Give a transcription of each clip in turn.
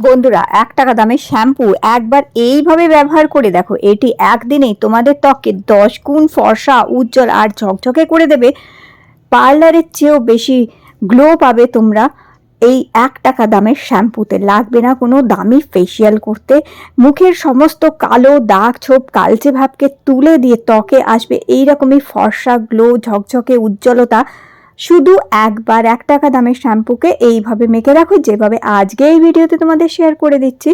বন্ধুরা ১ টাকা দামের শ্যাম্পু একবার এইভাবে ব্যবহার করে দেখো, এটি একদিনেই তোমাদের ত্বককে ১০ গুণ ফর্সা, উজ্জ্বল আর ঝকঝকে করে দেবে। পার্লারের চেয়েও বেশি গ্লো পাবে তোমরা এই ১ টাকা দামের শ্যাম্পুতে। লাগবে না কোনো দামি ফেসিয়াল করতে। মুখের সমস্ত কালো দাগ ছোপ কালচে ভাবকে তুলে দিয়ে ত্বকে আসবে এইরকমই ফর্সা, গ্লো, ঝকঝকে উজ্জ্বলতা। শুধু একবার ১ টাকা দামের শ্যাম্পুকে এইভাবে মেখে রাখো, যেভাবে আজকে এই ভিডিওতে তোমাদের শেয়ার করে দিচ্ছি।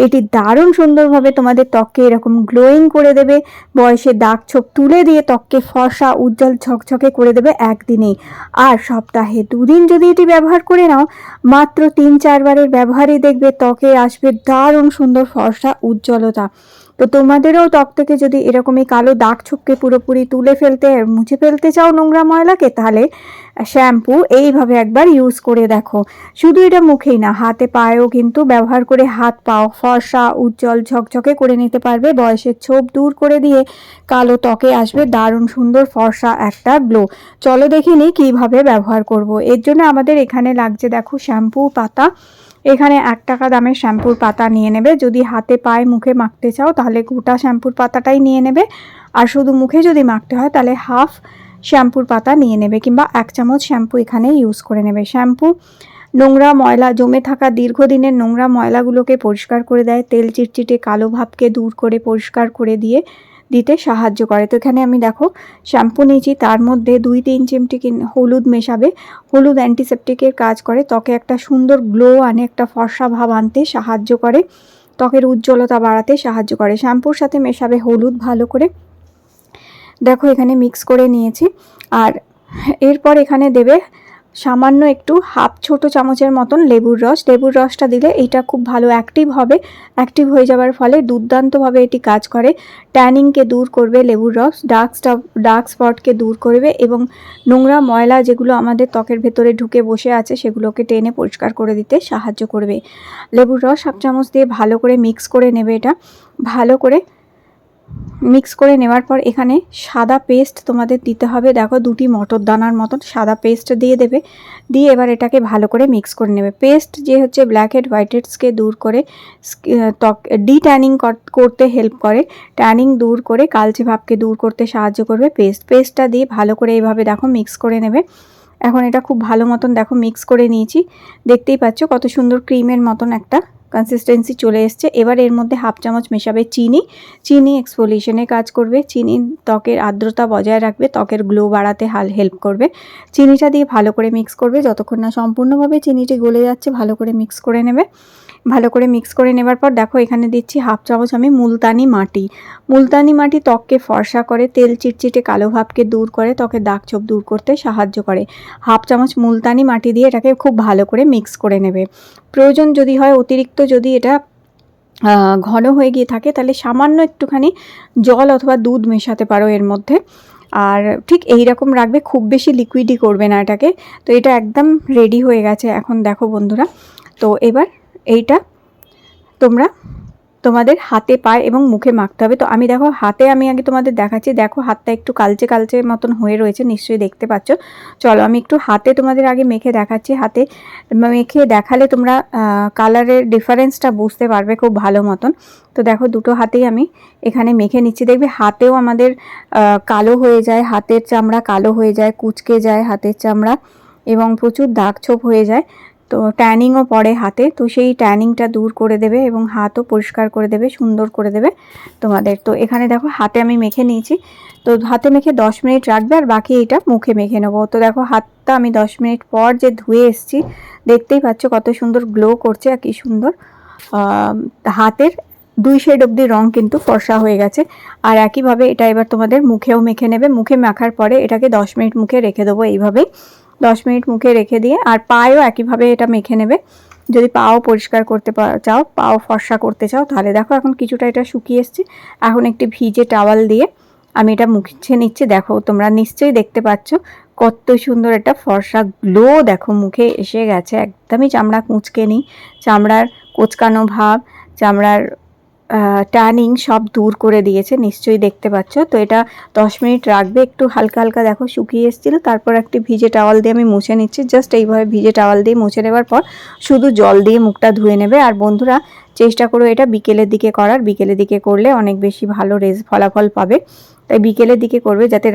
এটি দারুণ সুন্দরভাবে তোমাদের ত্বককে এরকম গ্লোয়িং করে দেবে, বয়সের দাগ ছোপ তুলে দিয়ে ত্বককে ফর্সা, উজ্জ্বল, ঝকঝকে করে দেবে একদিনেই। আর সপ্তাহে ২ দিন যদি এটি ব্যবহার করে নাও, মাত্র ৩-৪ বারের ব্যবহারই দেখবে ত্বকে আসবে দারুণ সুন্দর ফর্সা, উজ্জ্বলতা। তো তোমাদেরও ত্বক থেকে যদি এরকমই কালো দাগ ছোপকে পুরোপুরি তুলে ফেলতে, মুছে ফেলতে চাও নোংরা ময়লাকে, তাহলে শ্যাম্পু এইভাবে একবার ইউজ করে দেখো। শুধু এটা মুখেই না, হাতে পায়েও কিন্তু ব্যবহার করে হাত পাও ফর্সা, উজ্জ্বল, ঝকঝকে করে নিতে পারবে। বয়সের ছোপ দূর করে দিয়ে কালো ত্বকে আসবে দারুণ সুন্দর ফর্সা একটা গ্লো। চলো দেখে নিই কীভাবে ব্যবহার করব। এর জন্য আমাদের এখানে লাগছে দেখো শ্যাম্পু পাতা। এখানে ১ টাকা দামের শ্যাম্পুর পাতা নিয়ে নেবে। যদি হাতে পায়ে মুখে মাখতে চাও তাহলে গোটা শ্যাম্পুর পাতাটাই নিয়ে নেবে, আর শুধু মুখে যদি মাখতে হয় তাহলে হাফ শ্যাম্পুর পাতা নিয়ে নেবে, কিংবা ১ চামচ শ্যাম্পু এখানে ইউজ করে নেবে। শ্যাম্পু নোংরা ময়লা, জমে থাকা দীর্ঘদিনের নোংরা ময়লাগুলোকে পরিষ্কার করে দেয়, তেল চিটচিটে কালো ভাবকে দূর করে পরিষ্কার করে দিতে সাহায্য করে। তো এখানে আমি দেখো শ্যাম্পু নিয়েছি, তার মধ্যে ২-৩ চিমটি হলুদ মেশাবে। হলুদ অ্যান্টিসেপটিকের কাজ করে, ত্বকে একটা সুন্দর গ্লো আনে, একটা ফর্সা ভাব আনতে সাহায্য করে, ত্বকের উজ্জ্বলতা বাড়াতে সাহায্য করে। শ্যাম্পুর সাথে মেশাবে হলুদ ভালো করে। দেখো এখানে মিক্স করে নিয়েছি। আর এরপর এখানে দেবে সামান্য একটু হাফ ছোট চামচের মতন লেবুর রস। লেবুর রসটা দিলে এইটা খুব ভালো অ্যাক্টিভ হবে। অ্যাক্টিভ হয়ে যাওয়ার ফলে দুর্দান্তভাবে এটি কাজ করে। ট্যানিংকে দূর করবে লেবুর রস, ডার্ক স্পটকে দূর করবে, এবং নোংরা ময়লা যেগুলো আমাদের ত্বকের ভেতরে ঢুকে বসে আছে সেগুলোকে টেনে পরিষ্কার করে দিতে সাহায্য করবে। লেবুর রস হাফ চামচ দিয়ে ভালো করে মিক্স করে নেবে। এটা ভালো করে মিক্স করে নেওয়ার পর এখানে সাদা পেস্ট তোমাদের দিতে হবে। দেখো 2টি মটর দানার মতন সাদা পেস্ট দিয়ে দেবে। দিয়ে এবার এটাকে ভালো করে মিক্স করে নেবে। পেস্ট যে হচ্ছে ব্ল্যাক হেড হোয়াইট হেডসকে দূর করে ত্বক ট্যানিং করতে হেল্প করে, ট্যানিং দূর করে কালচে ভাবকে দূর করতে সাহায্য করবে পেস্টটা দিয়ে ভালো করে এইভাবে দেখো মিক্স করে নেবে। এখন এটা খুব ভালো মতন দেখো মিক্স করে নিয়েছি। দেখতেই পাচ্ছ কত সুন্দর ক্রিমের মতন একটা কনসিস্টেন্সি চলে এসছে। এবার এর মধ্যে হাফ চামচ মেশাবে চিনি এক্সফোলিয়েশনে কাজ করবে। চিনি ত্বকের আর্দ্রতা বজায় রাখবে, ত্বকের গ্লো বাড়াতে হেল্প করবে। চিনিটা দিয়ে ভালো করে মিক্স করবে, যতক্ষণ না সম্পূর্ণভাবে চিনিটি গলে যাচ্ছে ভালো করে মিক্স করে নেবে। ভালো করে মিক্স করে নেবার পর দেখো এখানে দিচ্ছি হাফ চামচ আমি মুলতানি মাটি। মুলতানি মাটি ত্বককে ফর্সা করে, তেল চিটচিটে কালো ভাবকে দূর করে, ত্বকের দাগ ছোপ দূর করতে সাহায্য করে। হাফ চামচ মুলতানি মাটি দিয়ে এটাকে খুব ভালো করে মিক্স করে নেবে। প্রয়োজন যদি হয় অতিরিক্ত যদি এটা ঘন হয়ে গিয়ে থাকে তাহলে সামান্য একটুখানি জল অথবা দুধ মেশাতে পারো এর মধ্যে। আর ঠিক এই রকম রাখবে, খুব বেশি লিকুইডই করবে না এটাকে। তো এটা একদম রেডি হয়ে গেছে এখন দেখো বন্ধুরা। তো এবার এইটা তোমরা তোমাদের হাতে পায়ে এবং মুখে মাখতে হবে। তো আমি দেখো হাতে আমি আগে তোমাদের দেখাচ্ছি। দেখো হাতটা একটু কালচে কালচে মতন হয়ে রয়েছে, নিশ্চয়ই দেখতে পাচ্ছ। চলো আমি একটু হাতে তোমাদের আগে মেখে দেখাচ্ছি। হাতে মেখে দেখালে তোমরা কালারের ডিফারেন্সটা বুঝতে পারবে খুব ভালো মতন। তো দেখো দুটো হাতেই আমি এখানে মেখে নিচ্ছি। দেখবে হাতেও আমাদের কালো হয়ে যায়, হাতের চামড়া কালো হয়ে যায়, কুচকে যায় হাতের চামড়া, এবং প্রচুর দাগ ছোপ হয়ে যায়। তো ট্যানিংও পড়ে হাতে, তো সেই ট্যানিংটা দূর করে দেবে এবং হাতও পরিষ্কার করে দেবে, সুন্দর করে দেবে তোমাদের। তো এখানে দেখো হাতে আমি মেখে নিয়েছি। তো হাতে মেখে 10 মিনিট রাখবে, আর বাকি এইটা মুখে মেখে নেবো। তো দেখো হাতটা আমি 10 মিনিট পর যে ধুয়ে এসেছি, দেখতেই পাচ্ছ কত সুন্দর গ্লো করছে, আর কি সুন্দর হাতের 2 শেড অবধি রং কিন্তু ফর্সা হয়ে গেছে। আর একইভাবে এটা এবার তোমাদের মুখেও মেখে নেবে। মুখে মাখার পরে এটাকে 10 মিনিট মুখে রেখে দেবো এইভাবেই। 10 মিনিট মুখে রেখে দিয়ে আর পায়েও একইভাবে এটা মেখে নেবে। যদি পাও পরিষ্কার করতে চাও, পাও ফর্সা করতে চাও, তাহলে দেখো এখন কিছুটা এটা শুকিয়ে এসছে। এখন একটি ভিজে টাওয়াল দিয়ে আমি এটা মুছে নিচ্ছি। দেখো তোমরা নিশ্চয়ই দেখতে পাচ্ছ কত সুন্দর একটা ফর্সা গ্লো দেখো মুখে এসে গেছে। একদমই চামড়া কুঁচকে নি, চামড়ার কোচকানো ভাব, চামড়ার ট্যানিং সব দূর করে দিয়েছে, নিশ্চয়ই দেখতে পাচ্ছ। তো এটা 10 মিনিট রাখবে, একটু হালকা হালকা দেখো শুকিয়ে এসেছিল। তারপর একটি ভিজে টাওয়াল দিয়ে আমি মুছে নিচ্ছি। জাস্ট এইভাবে ভিজে টাওয়াল দিয়ে মুছে নেবার পর শুধু জল দিয়ে মুখটা ধুয়ে নেবে। আর বন্ধুরা চেষ্টা করো এটা বিকেলের দিকে করার, বিকেলের দিকে করলে অনেক বেশি ভালো ফলাফল পাবে। তাই বিকেলের দিকে করবে, যাতে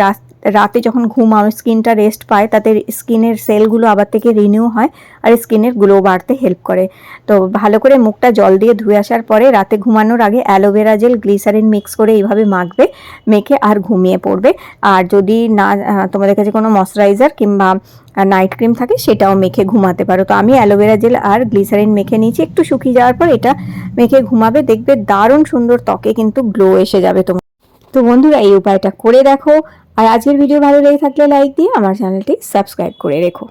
রাতে যখন ঘুমাও স্কিনটা রেস্ট পায়, তাতে স্কিনের সেলগুলো আবার থেকে রিনিউ হয় আর স্কিনের গ্লো বাড়তে হেল্প করে। তো ভালো করে মুখটা জল দিয়ে ধুয়ে আসার পরে রাতে ঘুমানোর আগে অ্যালোভেরা জেল গ্লিসারিন মিক্স করে এইভাবে মাখবে, মেখে আর ঘুমিয়ে পড়বে। আর যদি না তোমাদের কাছে কোনো ময়শ্চারাইজার কিংবা নাইট ক্রিম থাকে সেটাও মেখে ঘুমাতে পারো। তো আমি অ্যালোভেরা জেল আর গ্লিসারিন মেখে নিয়েছি, একটু শুকিয়ে যাওয়ার পর এটা মেখে ঘুমাবে, দেখবে দারুণ সুন্দর ত্বকে কিন্তু গ্লো এসে যাবে তোমার। তো বন্ধুরা এই উপায়টা করে দেখো। আর আজকের ভিডিও ভালো লেগে থাকলে লাইক দিয়ে আমার চ্যানেলটি সাবস্ক্রাইব করে রেখো।